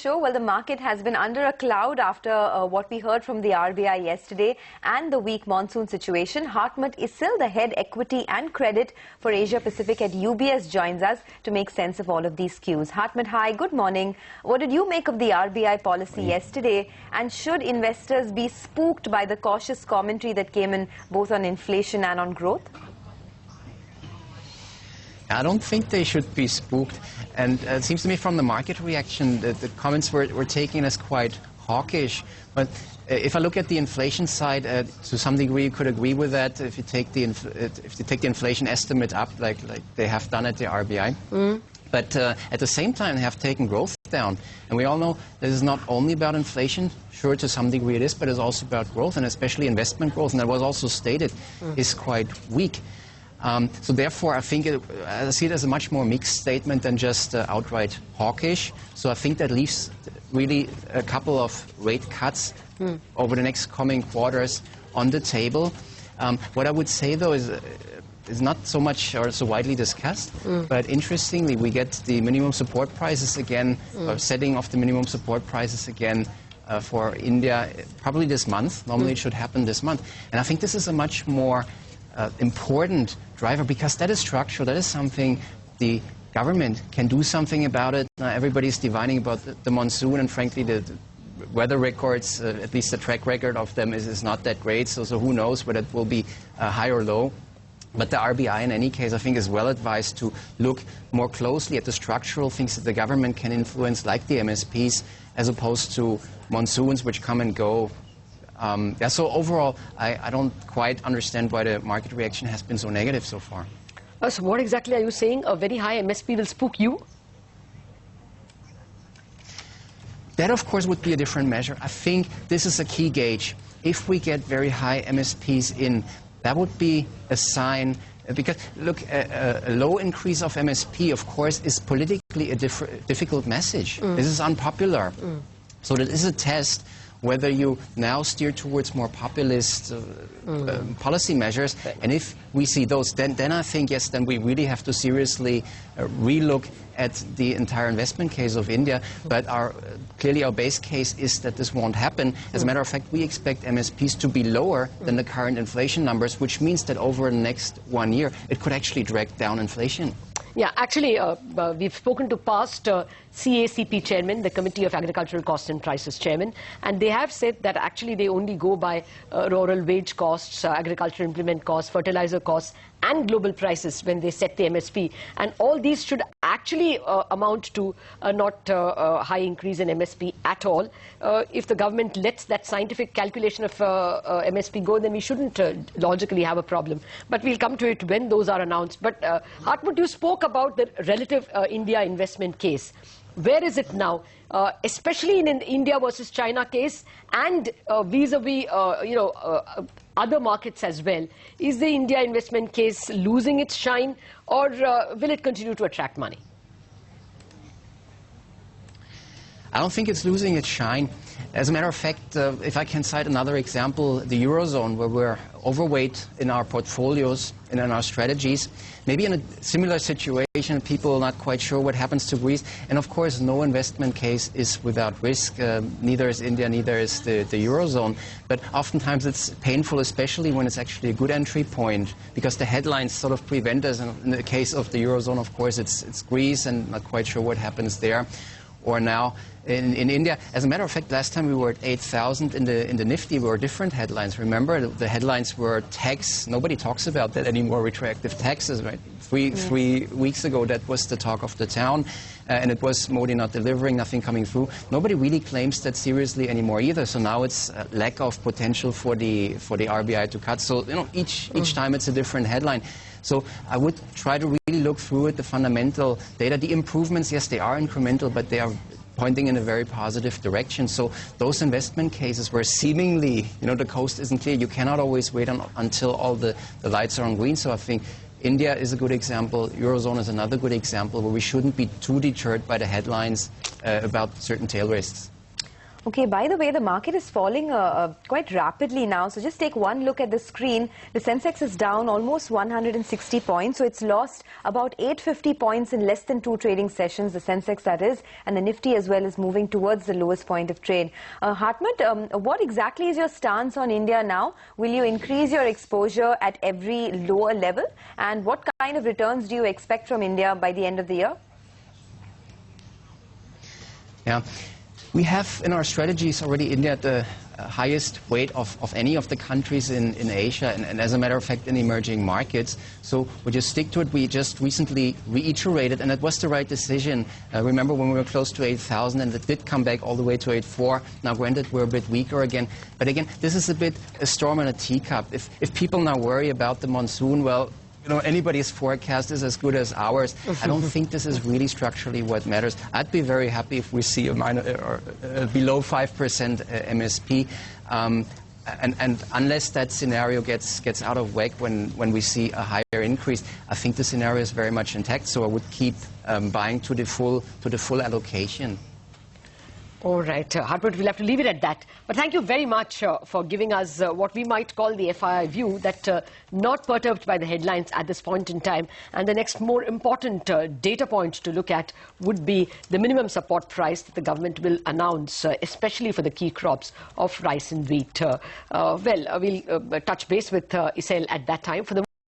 Sure. Well, the market has been under a cloud after what we heard from the RBI yesterday and the weak monsoon situation. Hartmut Issel, the head equity and credit for Asia Pacific at UBS, joins us to make sense of all of these cues. Hartmut, hi, good morning. What did you make of the RBI policy yesterday? And should investors be spooked by the cautious commentary that came in both on inflation and on growth? I don't think they should be spooked. And it seems to me from the market reaction that the comments were taken as quite hawkish. But if I look at the inflation side, to some degree you could agree with that if you take the inflation estimate up like they have done at the RBI. But at the same time, they have taken growth down. And we all know this is not only about inflation. Sure, to some degree it is, but it's also about growth, and especially investment growth. And that was also stated is quite weak. So therefore, I think I see it as a much more mixed statement than just outright hawkish. So I think that leaves really a couple of rate cuts over the next coming quarters on the table. What I would say, though, is not so much or so widely discussed, but interestingly, we get the minimum support prices again, or setting of the minimum support prices again for India probably this month. Normally it should happen this month. And I think this is a much more important driver, because that is structural. That is something the government can do something about it. Everybody's divining about the monsoon, and frankly the weather records, at least the track record of them is not that great, so who knows whether it will be high or low. But the RBI, in any case, I think is well advised to look more closely at the structural things that the government can influence, like the MSPs, as opposed to monsoons which come and go. So overall, I don't quite understand why the market reaction has been so negative so far. So what exactly are you saying? A very high MSP will spook you? That, of course, would be a different measure. I think this is a key gauge. If we get very high MSPs in, that would be a sign. Because, look, a low increase of MSP, of course, is politically a difficult message. This is unpopular. So that is a test whether you now steer towards more populist policy measures. And if we see those, then I think, yes, then we really have to seriously relook at the entire investment case of India. But clearly our base case is that this won't happen. As a matter of fact, we expect MSPs to be lower than the current inflation numbers, which means that over the next 1 year, it could actually drag down inflation. Yeah, actually, we've spoken to past CACP chairman, the Committee of Agricultural Costs and Prices chairman, and they have said that actually they only go by rural wage costs, agriculture implement costs, fertilizer costs, and global prices when they set the MSP. And all these should actually amount to not a high increase in MSP at all. If the government lets that scientific calculation of MSP go, then we shouldn't logically have a problem. But we'll come to it when those are announced. But Hartmut, you spoke about the relative India investment case. Where is it now, especially in the India versus China case, and vis-a-vis other markets as well? Is the India investment case losing its shine, or will it continue to attract money? I don't think it's losing its shine. As a matter of fact, if I can cite another example, the Eurozone, where we're overweight in our portfolios and in our strategies, maybe in a similar situation, people are not quite sure what happens to Greece. And of course, no investment case is without risk. Neither is India, neither is the Eurozone. But oftentimes it's painful, especially when it's actually a good entry point, because the headlines sort of prevent us. And in the case of the Eurozone, of course, it's Greece, and not quite sure what happens there. Or now in India. As a matter of fact, last time we were at 8,000 in the Nifty, were different headlines. Remember, the headlines were tax. Nobody talks about that anymore, retroactive taxes, right? Three weeks ago, that was the talk of the town, and it was Modi not delivering, nothing coming through. Nobody really claims that seriously anymore either. So now it's a lack of potential for the RBI to cut. So each time it's a different headline. So I would try to really look through it, the fundamental data. The improvements, yes, they are incremental, but they are pointing in a very positive direction. So those investment cases where seemingly, the coast isn't clear, you cannot always wait until all the lights are on green. So I think India is a good example. Eurozone is another good example where we shouldn't be too deterred by the headlines about certain tail risks. Okay, by the way, the market is falling quite rapidly now. So just take one look at the screen. The Sensex is down almost 160 points. So it's lost about 850 points in less than 2 trading sessions, the Sensex that is. And the Nifty as well is moving towards the lowest point of trade. Hartmut, what exactly is your stance on India now? Will you increase your exposure at every lower level? And what kind of returns do you expect from India by the end of the year? Yeah. We have in our strategies already India at the highest weight of any of the countries in Asia and as a matter of fact in emerging markets. So we just stick to it. We just recently reiterated and it was the right decision. Remember when we were close to 8,000 and it did come back all the way to 8,400. Now granted we're a bit weaker again. But again, this is a bit a storm in a teacup. If people now worry about the monsoon, well, you know, anybody's forecast is as good as ours. I don't think this is really structurally what matters. I'd be very happy if we see a below 5% MSP. And unless that scenario gets out of whack when we see a higher increase, I think the scenario is very much intact. So I would keep buying to the full allocation. All right, Hartmut, we'll have to leave it at that. But thank you very much for giving us what we might call the FII view, that not perturbed by the headlines at this point in time. And the next more important data point to look at would be the minimum support price that the government will announce, especially for the key crops of rice and wheat. We'll touch base with Issel at that time. For the